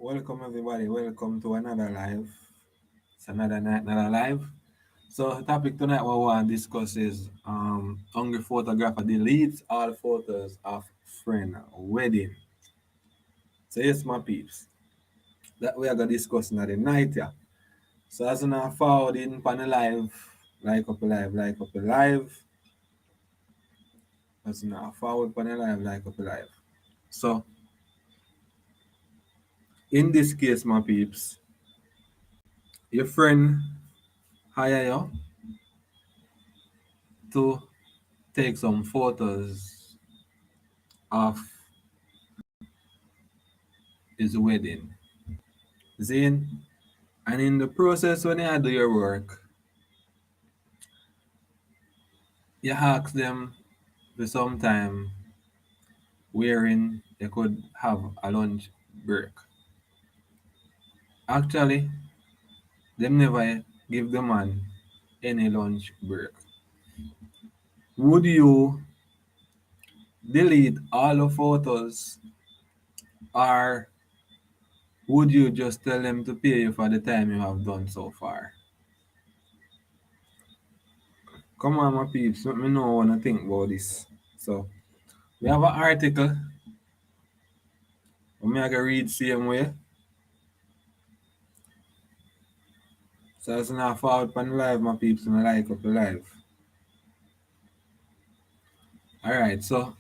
Welcome everybody. Welcome to another live. It's another night, another live. So the topic tonight what we want to discuss is hungry photographer deletes all photos of friend wedding. So yes, my peeps. That we are gonna discuss in the night, yeah. So as you know forward in pan the live, like up a live. As you know forward pan the live, like up a live. So in this case, my peeps, your friend hire you to take some photos of his wedding. Zane, and in the process when you do your work, you ask them for some time wherein they could have a lunch break. Actually, them never give the man any lunch break. Would you delete all the photos or would you just tell them to pay you for the time you have done so far? Come on, my peeps, let me know what I think about this. So, we have an article. I'm going to read same way. So as now forward pan live, my peeps, and I like up the live. Alright, so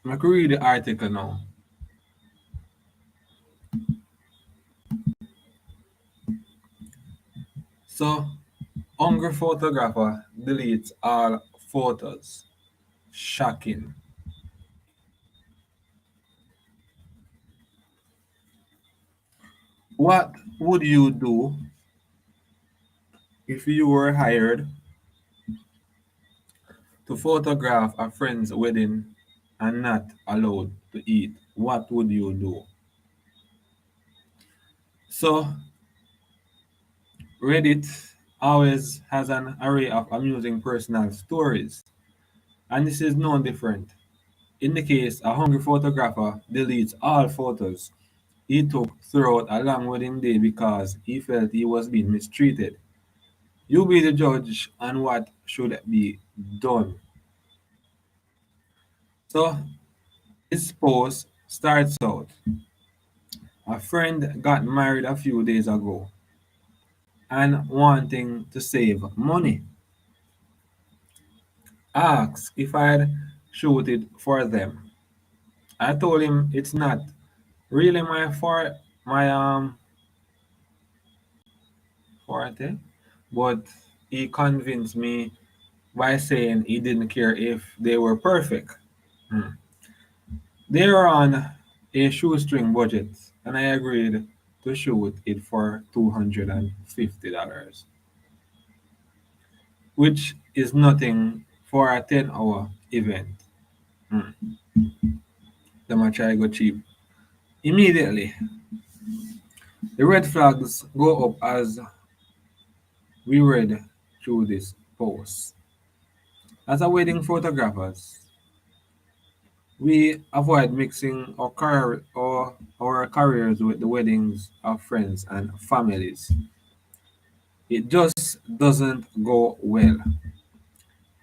I can read the article now. So hungry photographer deletes all photos. Shocking. What would you do if you were hired to photograph a friend's wedding and not allowed to eat? What would you do? So Reddit always has an array of amusing personal stories, and this is no different. In the case, a hungry photographer deletes all photos he took throughout a long wedding day because he felt he was being mistreated. You be the judge on what should be done. So this post starts out. A friend got married a few days ago and wanting to save money. Asked if I'd shoot it for them. I told him it's not really my forte, but he convinced me by saying he didn't care if they were perfect. Hmm. They were on a shoestring budget, and I agreed to shoot it for $250, which is nothing for a 10-hour event. Hmm. The much I go cheap. Immediately, the red flags go up as we read through this post. As a wedding photographers, we avoid mixing our careers with the weddings of friends and families. It just doesn't go well,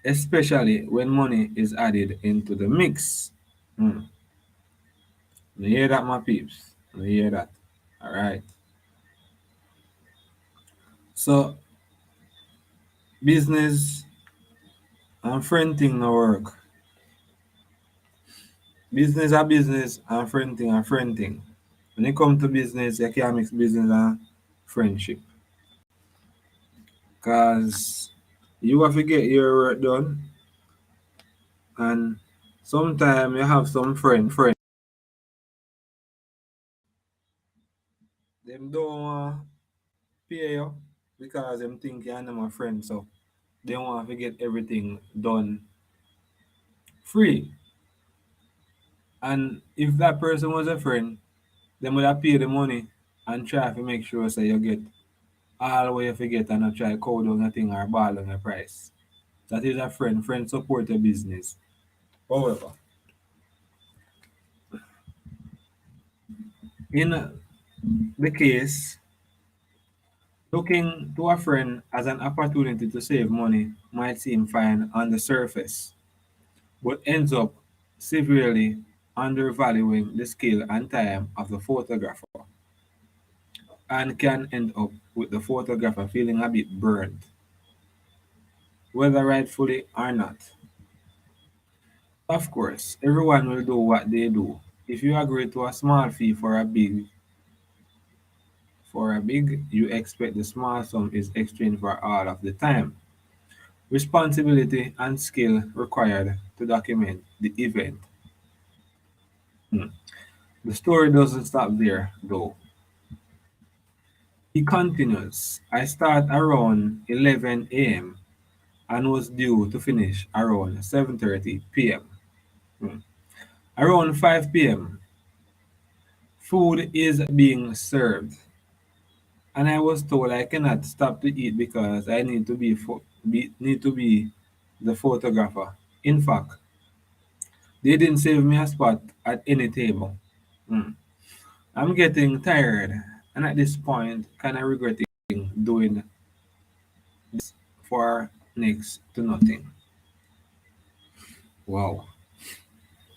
especially when money is added into the mix. Hmm. You hear that, my peeps? You hear that? All right. So, business and friend thing no work. Business are business and friend thing are friend thing. When it comes to business, you can't mix business and friendship. Because you have to get your work done, and sometimes you have some friend them don't want pay you because them think you're not my friend, so they want to get everything done free. And if that person was a friend, they would have paid the money and try to make sure so you get all what you forget and not try to code on a thing or ball on a price. That is a friend. Friend support your business. However, in the case, looking to a friend as an opportunity to save money might seem fine on the surface, but ends up severely undervaluing the skill and time of the photographer and can end up with the photographer feeling a bit burned, whether rightfully or not. Of course, everyone will do what they do. If you agree to a small fee for a big, you expect the small sum is exchanged for all of the time, responsibility, and skill required to document the event. Hmm. The story doesn't stop there, though. He continues, I start around 11 a.m. and was due to finish around 7:30 p.m. Hmm. Around 5 p.m., food is being served, and I was told I cannot stop to eat because I need to be the photographer. In fact, they didn't save me a spot at any table. Hmm. I'm getting tired, and at this point, kind of regretting doing this for next to nothing. Wow.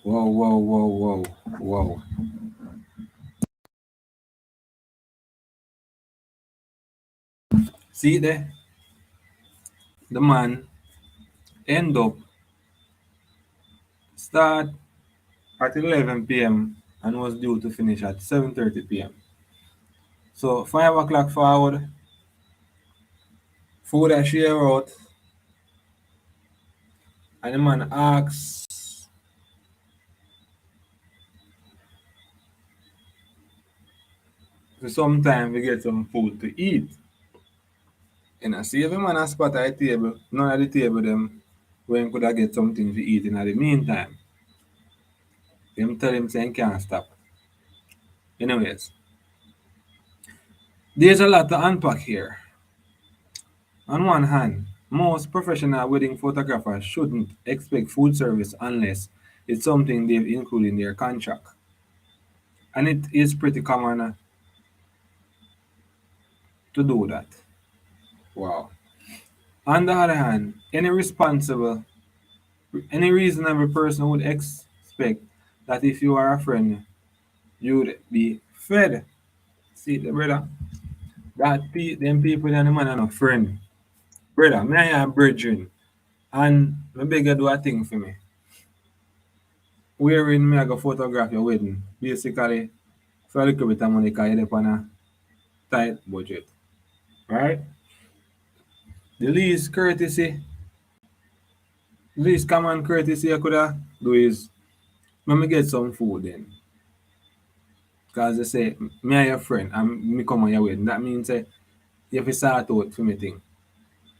Whoa, whoa, whoa, whoa, whoa. See there? The man end up start at 11 p.m. and was due to finish at 7:30 p.m. So 5 o'clock forward, food I share out, and the man asks for some time to get some food to eat. And I see every man a spot at the table, none of the table them when could I get something to eat in the meantime. Them tell him saying can't stop. Anyways, there's a lot to unpack here. On one hand, most professional wedding photographers shouldn't expect food service unless it's something they've included in their contract. And it is pretty common to do that. Wow. On the other hand, any reasonable person would expect that if you are a friend, you'd be fed. See the brother? Them people and the man are not friend. Brother, me and you brethren. And me beg you do a thing for me. Wherein me I go photograph your wedding. Basically, for a little bit of money because you're on a tight budget. Right? The least common courtesy I could have do is let me get some food then. Because they say, me and your friend, and me come on your wedding. That means you have to start out for me thing.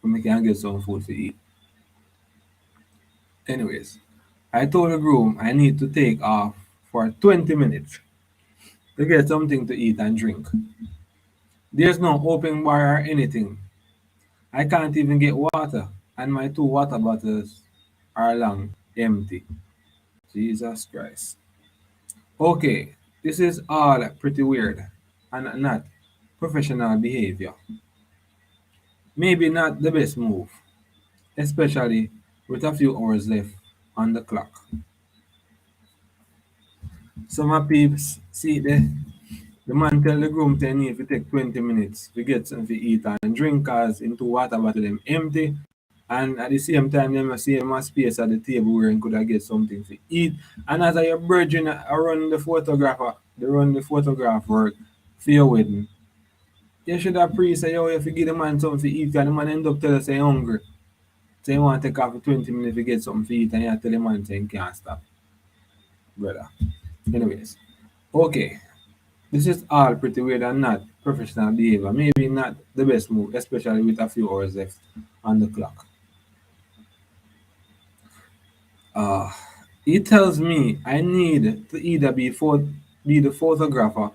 So me can get some food to eat. Anyways, I told the groom I need to take off for 20 minutes to get something to eat and drink. There's no open bar or anything. I can't even get water, and my two water bottles are long empty. Jesus Christ. Okay, this is all pretty weird and not professional behavior. Maybe not the best move, especially with a few hours left on the clock. So my peeps, see the man tell the groom ten if it take 20 minutes to get something to eat and drink cause into water bottle them empty. And at the same time, them see him a space at the table where he could have get something to eat. And as I virgin, I run the photographer, they run the photograph work for your wedding. You should have pre say, yo, if you give the man something to eat, and the man end up tell us say hungry. So you want to take off for 20 minutes to get something to eat, and you tell the man saying can't stop, brother. Anyways, okay. This is all pretty weird and not professional behavior. Maybe not the best move, especially with a few hours left on the clock. Uh, he tells me I need to either be the photographer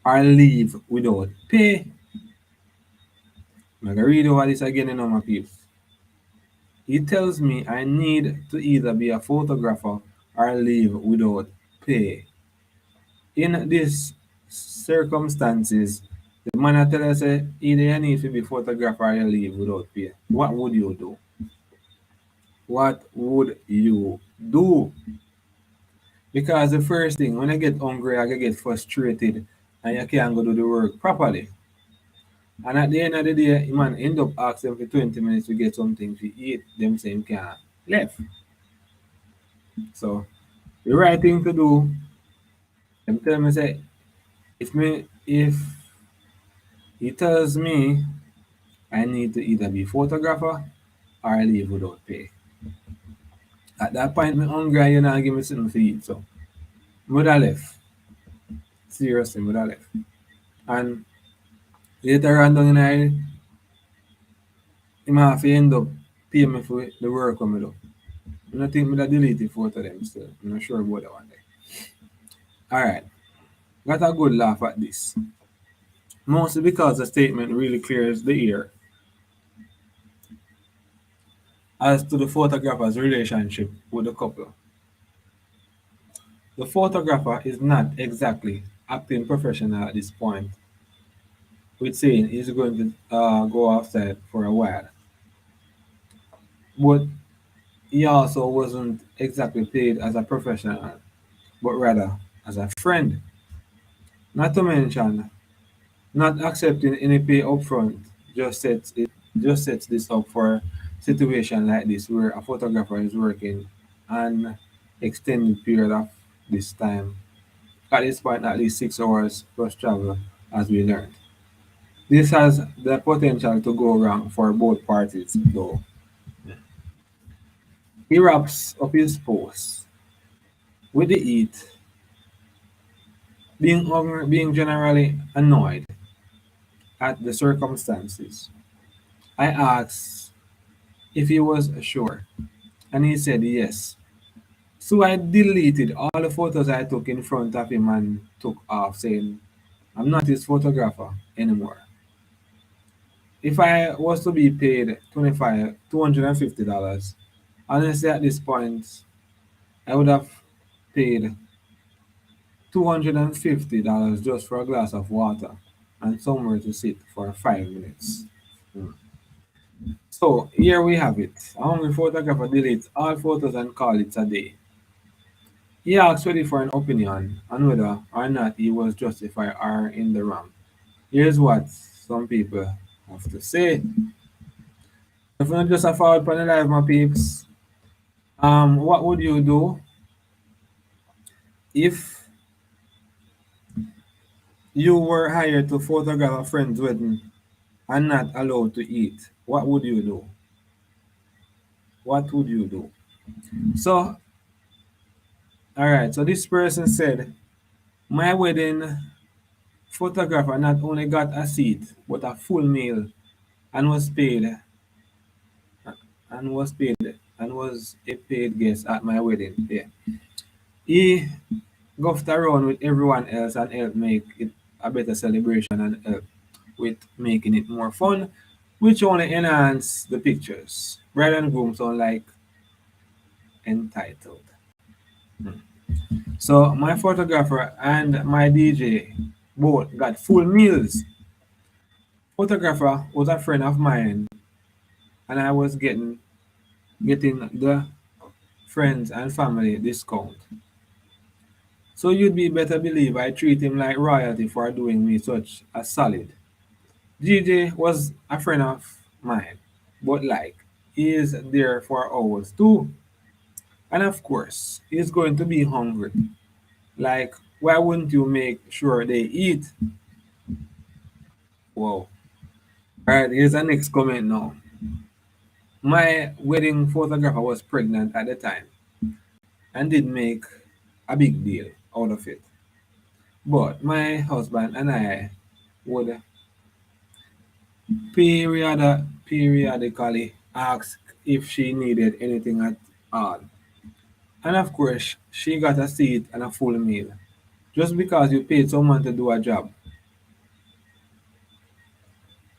or leave without pay. I'm gonna read over this again in my peeps. He tells me I need to either be a photographer or leave without pay. In this circumstances, the man I tell us say either you need to be photographed or you leave without pay. What would you do? What would you do? Because the first thing, when I get hungry, I get frustrated and you can't go do the work properly. And at the end of the day, man end up asking for 20 minutes to get something to eat. Them same can't left. So the right thing to do, them tell me say if he tells me I need to either be photographer or I leave without pay. At that point, me hungry, you know, give me something to eat. So would have left. Seriously, would have left. And later on down in the he might have to end up pay me for the work I do. I don't think I delete the photo them still. I'm not sure about that one day. Alright. Got a good laugh at this. Mostly because the statement really clears the air as to the photographer's relationship with the couple. The photographer is not exactly acting professional at this point, with saying he's going to go outside for a while. But he also wasn't exactly paid as a professional, but rather as a friend. Not to mention, not accepting any pay upfront just sets this up for a situation like this where a photographer is working an extended period of this time. At this point, at least 6 hours plus travel, as we learned. This has the potential to go wrong for both parties, though. He wraps up his post with the eat, being generally annoyed at the circumstances. I asked if he was sure, and he said yes. So I deleted all the photos I took in front of him and took off, saying, I'm not his photographer anymore. If I was to be paid $250, honestly, at this point, I would have paid $250 just for a glass of water and somewhere to sit for 5 minutes. Mm. So here we have it. A hungry photographer deletes all photos and call it a day. He asked Reddy for an opinion on whether or not he was justified or in the wrong. Here's what some people have to say. If you're not just a forward panel live, my peeps, what would you do if you were hired to photograph a friend's wedding and not allowed to eat? What would you do? What would you do? So, all right. So this person said, my wedding photographer not only got a seat but a full meal and was paid and was paid and was a paid guest at my wedding. Yeah. He goofed around with everyone else and helped make it a better celebration and help with making it more fun, which only enhanced the pictures. Bride and groom sound like entitled. Hmm. So my photographer and my DJ both got full meals. Photographer was a friend of mine and I was getting the friends and family discount. So you'd be better believe I treat him like royalty for doing me such a solid. DJ was a friend of mine, but like he is there for hours too. And of course, he's going to be hungry. Like, why wouldn't you make sure they eat? Wow. Alright, here's the next comment now. My wedding photographer was pregnant at the time and did make a big deal out of it. But my husband and I would periodically ask if she needed anything at all. And of course, she got a seat and a full meal. Just because you paid someone to do a job,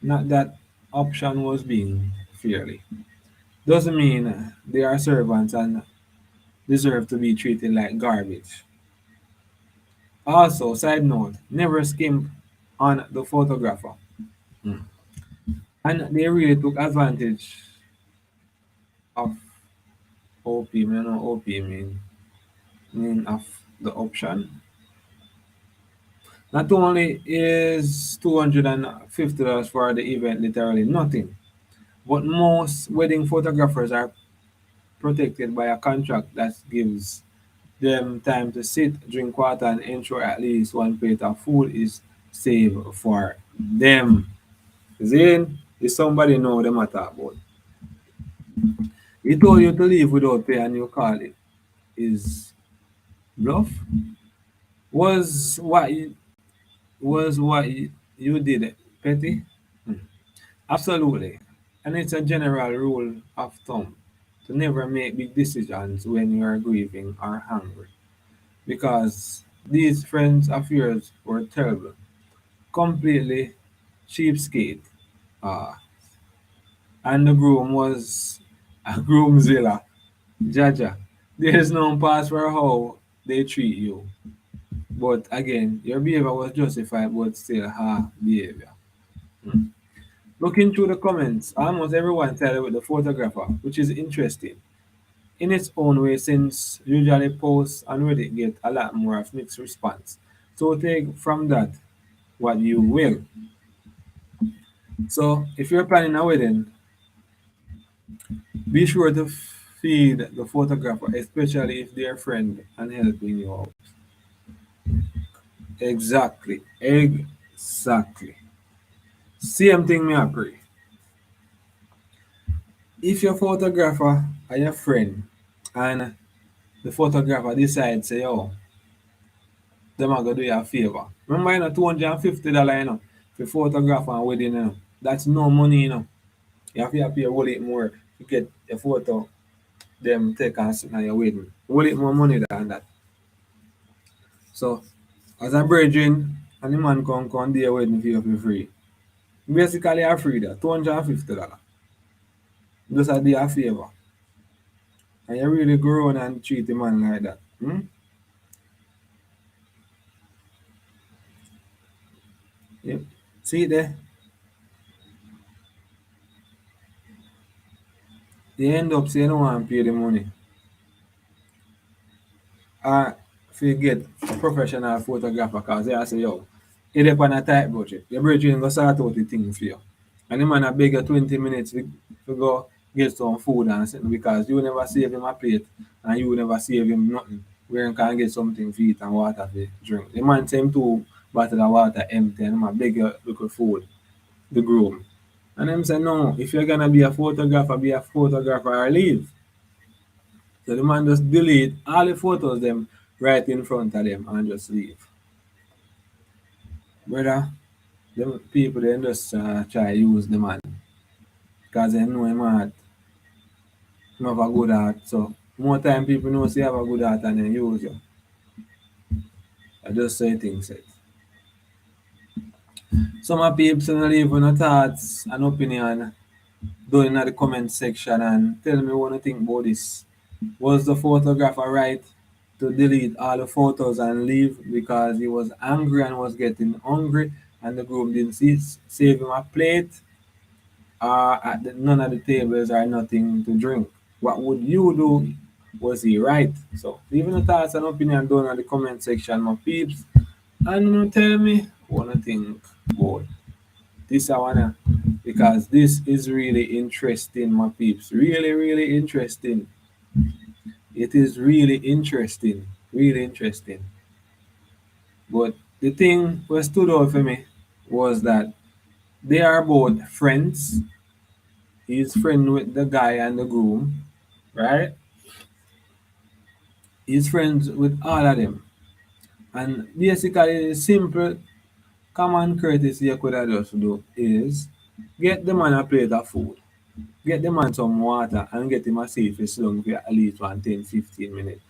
not that option was being fairly. Doesn't mean they are servants and deserve to be treated like garbage. Also, side note, never skimp on the photographer. Mm. And they really took advantage of OP, I know OP mean of the option. Not only is $250 for the event literally nothing, but most wedding photographers are protected by a contract that gives them time to sit, drink water, and ensure at least one plate of food is saved for them. Then, if somebody know the matter about, he told you to leave without pay and you call it is bluff. Was what you, you did petty? Hmm. Absolutely. And it's a general rule of thumb to never make big decisions when you are grieving or hungry. Because these friends of yours were terrible. Completely cheapskate. Uh, and the groom was a groomzilla. Jaja. There's no pass for how they treat you. But again, your behavior was justified, but still ha behavior. Hmm. Looking through the comments, almost everyone sided with the photographer, which is interesting in its own way since usually posts on Reddit get a lot more of mixed response. So take from that what you will. So if you're planning a wedding, be sure to feed the photographer, especially if they're friend and helping you out. Exactly. Exactly. Same thing me I pray. If your photographer are your friend and the photographer decides say, oh, them are gonna do you a favor. Remember, $250, for photographer and wedding, That's no money, You have to pay a whole lot more to get a photo them take and sit on your wedding. Whole lot more money than that. So as a brethren and the man come do your wedding for you for free. Basically a free that $250. Just a day a favor. And you really go around and treat the man like that. Hmm? Yep. See it there? They end up saying, "No want to pay the money." If you get a professional photographer, because they say, yo, you're up on a tight budget. Your brethren go sort out the thing for you. And the man a beg you 20 minutes to go get some food and something because you never save him a plate and you never save him nothing. Where he can get something to eat and water to drink. The man same two bottle of water empty and the man beg you look at food, the groom. And them say, no, if you're gonna be a photographer or leave. So the man just delete all the photos them right in front of them and just leave. Brother, them people they just try use the man because they know him have a good heart. So more time people know say you have a good heart and then use you. I just say things it. Some of people can leave on thoughts and opinion down in the comment section and tell me what you think about this. Was the photographer right to delete all the photos and leave because he was angry and was getting hungry and the groom didn't save him a plate? None of the tables are nothing to drink. What would you do? Was he right? So leave your thoughts and opinion down in the comment section, my peeps. And tell me what you think about this I wanna because this is really interesting, my peeps. Really, really interesting. It is really interesting. Really interesting. But the thing what stood out for me was that they are both friends. He's friend with the guy and the groom, right? He's friends with all of them. And basically, the simple common courtesy you could have just do is get the man a plate of food, get the man some water, and get him a safe slung for at least 10, 15 minutes.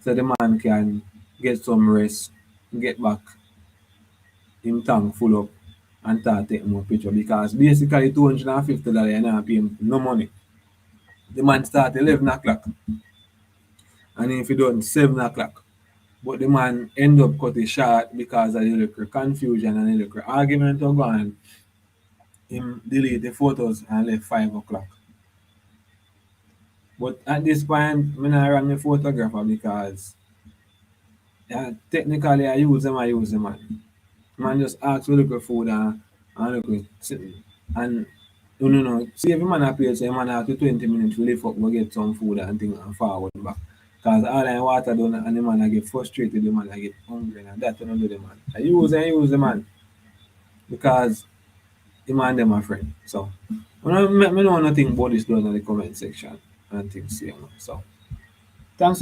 So the man can get some rest, get back him tank full up, and start taking more picture because basically $250 and not pay him no money. The man start 11 o'clock and if you done 7 o'clock. But the man end up cut it short because of the little confusion and the little argument to go on. Him delete the photos and left 5 o'clock. But at this point, I not run the photographer because technically I use them man. Man just ask for little food and little sitting. And you know, see every man appears, say man have to 20 minutes to lift up, go get some food and thing and forward back. Because all that water done and the man I get frustrated, the man I get hungry and that don't do the man. I use the man because the man them my friend. So I don't know nothing about this down in the comment section and things, you know. So thanks